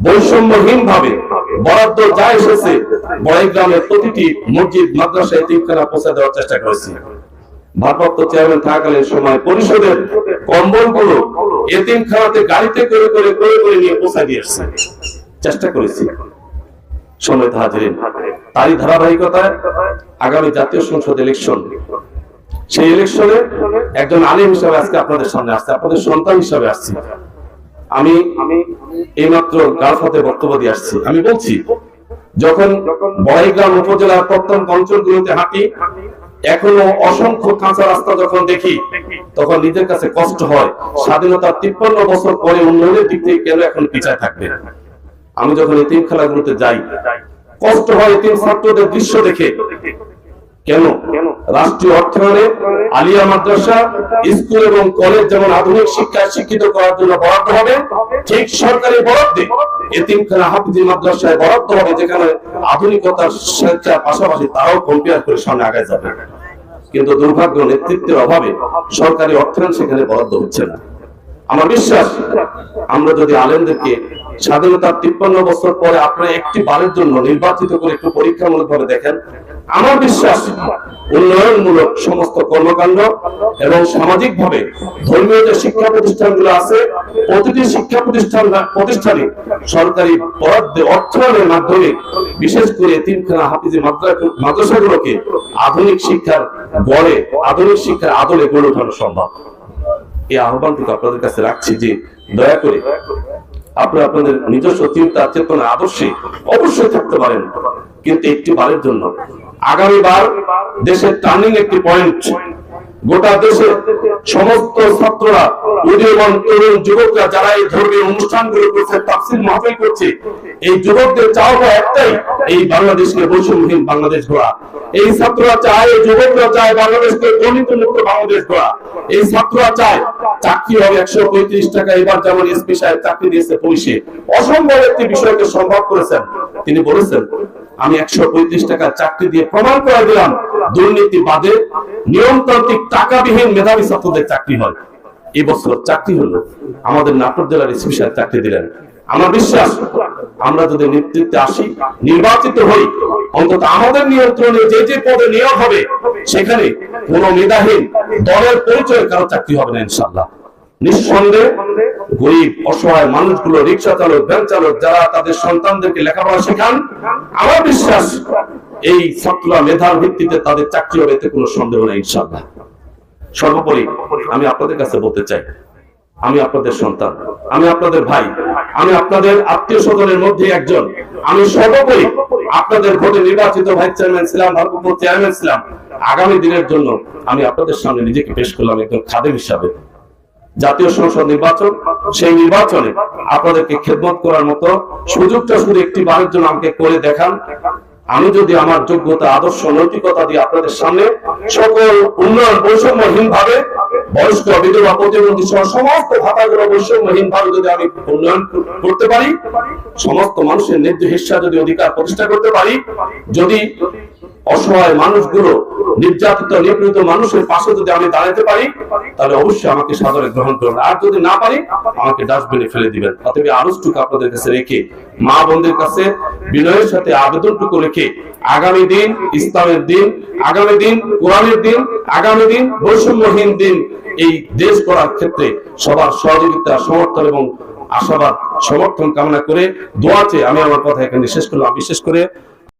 বৈষম্যহীন ভাবে বরাদ্দ যা এসেছে বড়াইগ্রামের প্রতিটি মসজিদ মাদ্রাসা এতিমখানা পৌঁছে দেওয়ার চেষ্টা করেছি। ভারপ্রাপ্ত চেয়ারম্যান থাকাকালীন সময় পরিষদের কম্বলগুলো এতিমখানাতে গাড়িতে করে করে করে করে নিয়ে পৌঁছে দিয়ে এসেছে, চেষ্টা করেছি। সম্মানিত হাজিরিন, তারই ধারাবাহিকতায় আগামী জাতীয় সংসদ ইলেকশন, সেই ইলেকশনে একজন আলিম হিসাবে আজকে আপনাদের সামনে আসছে, আপনাদের সন্তান হিসাবে আসছি। আমি এইমাত্র গালফাতে বক্তব্য দিয়ে আসছি। আমি বলছি, যখন বড়াইগ্রাম উপজেলার প্রত্যন্ত অঞ্চলগুলোতে হাঁটি, এখনো অসংখ্য কাঁচা রাস্তা যখন দেখি, তখন নিজের কাছে কষ্ট হয়, স্বাধীনতার 53 বছর পরে উন্নয়নের দিক থেকে কেন এখন পিছায় থাকবে। আমি যখন এতিম খেলাগুলোতে যাই, কষ্ট হয় এতিম ছাত্রদের দৃশ্য দেখে। কেন? রাষ্ট্রীয় অর্থায়নে আলিয়া মাদ্রাসা, স্কুল এবং কলেজ যেমন আধুনিক শিক্ষায় শিক্ষিত করার জন্য বরাদ্দ হবে, ঠিক সরকারি বরাদ্দে এতিমখানা হাফিজি মাদ্রাসায় বরাদ্দ হবে, যেখানে আধুনিকতার স্বেচ্ছার পাশাপাশি তারাও কম্পেয়ার করে সামনে আগায় যাবে। কিন্তু দুর্ভাগ্য, নেতৃত্বের অভাবে সরকারি অর্থায়ন সেখানে বরাদ্দ হচ্ছে না। আমার বিশ্বাস, আমরা যদি আলেমদেরকে স্বাধীনতার 53 বছর পরে আপনারা একটি বারের জন্য নির্বাচিত করে একটু পরীক্ষামূলক ভাবে দেখেন, আমার বিশ্বাস উন্নয়নমূলক সমস্ত কর্মকাণ্ড এবং সামাজিক ভাবে ধর্মীয় যে শিক্ষা প্রতিষ্ঠানগুলো আছে, প্রতিটি শিক্ষা প্রতিষ্ঠানে সরকারি বরাদ্দে অর্থায়নের মাধ্যমে বিশেষ করে এতিমখানা হাফিজি মাদ্রাসাগুলোকে আধুনিক শিক্ষার গড়ে, আধুনিক শিক্ষার আদলে গড়ে ওঠানো সম্ভব। এই আহ্বানটুকু আপনাদের কাছে রাখছি যে দয়া করে আপনারা আপনাদের নিজস্ব চিন্তা চেতনা আদর্শে অবশ্যই থাকতে পারেন, কিন্তু একটি বারের জন্য আগামীবার দেশের টার্নিং একটি পয়েন্ট। গোটা দেশের সমস্ত ছাত্ররা, উদীয়মান তরুণ যুবকরা যারা এই ধর্মীয় অনুষ্ঠানগুলো করছে, তাফসীর মাহফিল করছে, এই যুবকদের চাওয়া একটাই, এই বাংলাদেশকে বৈষম্যহীন বাংলাদেশ গড়া। এই ছাত্ররা চায়, এই যুবকরা চায় বাংলাদেশকে দুর্নীতিমুক্ত বাংলাদেশ গড়া। এই ছাত্ররা চায় চাকরি হবে 135 টাকা, এবার যেমন এসপি সাহেব চাকরি দিয়েছে পুলিশে, অসম্ভব একটি বিষয়কে সম্ভব করেছেন। তিনি বলেছেন, আমি 135 টাকা চাকরি দিয়ে প্রমাণ করে দিলাম দুর্নীতি বাদে নিয়মতান্ত্রিক টাকাবিহীন মেধাবী ছাত্রদের চাকরি হয়। এই বছর চাকরি হলো, আমাদের নাটোর জেলার এসপি সাহেব চাকরি দিলেন। আমার বিশ্বাস, আমরা যদি নেতৃত্বে আসি, নির্বাচিত হই, অন্তত আমাদের নিয়ন্ত্রণে যে যে পদে নিয়োগ হবে সেখানে কোন মেধাহীন দলের পরিচয় কারো চাকরি হবে না ইনশাআল্লাহ। নিঃসন্দেহে গরিব অসহায় মানুষগুলো, রিক্সা চালক, ভ্যান চালক, যারা তাদের সন্তানদেরকে লেখাপড়া শেখান, আমার বিশ্বাস এই ছাত্ররা মেধার ভিত্তিতে তাদের চাকরি হবে, এতে কোনো সন্দেহ নেই ইনশাআল্লাহ। সর্বোপরি আমি আপনাদের কাছে বলতে চাই, আমি আপনাদের সন্তান, আমি আপনাদের ভাই, আমি আপনাদের আত্মীয় স্বজনের মধ্যে একজন। আমি সর্বোপরি আপনাদের ভোটে নির্বাচিত ভাইস চেয়ারম্যান ছিলাম, ভারপ্রাপ্ত চেয়ারম্যান ছিলাম। আগামী দিনের জন্য আমি আপনাদের সামনে নিজেকে পেশ করলাম একজন খাদেম হিসাবে। জাতীয় সংসদ নির্বাচন, সেই নির্বাচনে আপনাদেরকে খেদমত করার মতো সুযোগটা শুধু একটি বারের জন্য আমাকে করে দেখান। আমি যদি আমার যোগ্যতা, আদর্শ, নৈতিকতা দিয়ে আপনাদের সামনে সকল উন্নয়ন বৈষম্যহীন ভাবে, বয়স্ক, বিধবা, প্রতিবন্ধী সহ সমস্ত ভাতাগুলো বৈষম্যহীন ভাবে যদি আমি উন্নয়ন করতে পারি, সমস্ত মানুষের ন্যায্য হিস্সা যদি অধিকার প্রতিষ্ঠা করতে পারি, যদি অসহায় মানুষগুলো, নির্যাতিত নিপীড়িত মানুষের পাশে যদি আমি দাঁড়াতে পারি, তাহলে অবশ্যই আমাকে সাদরে গ্রহণ করবেন। আর যদি না পারি, আমাকে ডাস্টবিনে ফেলে দিবেন। অতএব আরজটুকু আপনাদের কাছে রেখে, মা বোনদের কাছে বিনয়ের সাথে আবেদনটুকু রেখে, আগামী দিন ইসলামের দিন, আগামী দিন কোরআনের দিন, আগামী দিন বৈষম্যহীন দিন, এই দেশ গড়ার ক্ষেত্রে সবার সহযোগিতা, সমর্থন এবং আশাবাদ, সমর্থন কামনা করে দোয়া চেয়ে আমি আমার কথা এখানে শেষ করলাম। বিশেষ করে